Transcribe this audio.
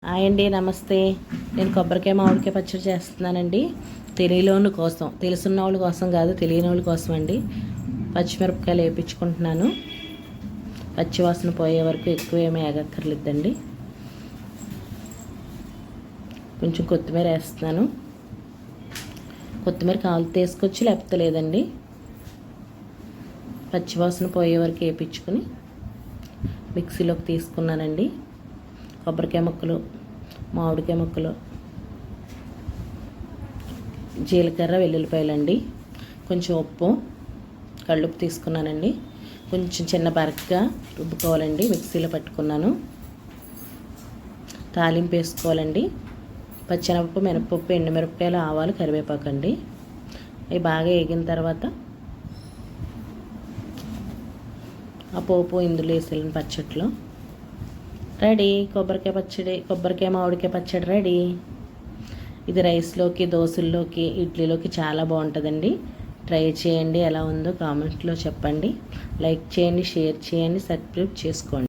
Hi అండి, నమస్తే. నేను కొబ్బరికాయ మామిడికాయ పచ్చడి చేస్తున్నానండి. తెలియని కోసం, తెలుసున్న వాళ్ళ కోసం కాదు, తెలియని వాళ్ళ కోసం అండి. పచ్చిమిరపకాయలు వేయించుకుంటున్నాను. పచ్చివాసన పోయే వరకు ఎక్కువ ఏమీ వేగక్కర్లేదండి. కొంచెం కొత్తిమీర వేస్తున్నాను. కొత్తిమీర కావాలితే వేసుకోవచ్చు, లేకపోతే లేదండి. పచ్చివాసన పోయే వరకు వేయించుకొని మిక్సీలోకి తీసుకున్నానండి. కొబ్బరికాయ ముక్కలు, మామిడికాయ ముక్కలు, జీలకర్ర, వెల్లుల్లిపాయలండి, కొంచెం ఉప్పు, కళ్ళుప్పు తీసుకున్నానండి. కొంచెం చిన్న బరకగా రుబ్బుకోవాలండి. మిక్సీలో పట్టుకున్నాను. తాలింపు వేసుకోవాలండి. పచ్చెనపప్పు, మినపప్పు, ఎండుమిరపకాయలు, ఆవాలు, కరివేపాకు అండి. అవి బాగా వేగిన తర్వాత ఆ పోపు ఇందులో వేసేయాలని పచ్చట్లో రెడీ. కొబ్బరికాయ మామిడికాయ పచ్చడి రెడీ. ఇది రైస్లోకి, దోశల్లోకి, ఇడ్లీలోకి చాలా బాగుంటుందండి. ట్రై చేయండి. ఎలా ఉందో కామెంట్లో చెప్పండి. లైక్ చేయండి, షేర్ చేయండి, సబ్స్క్రైబ్ చేసుకోండి.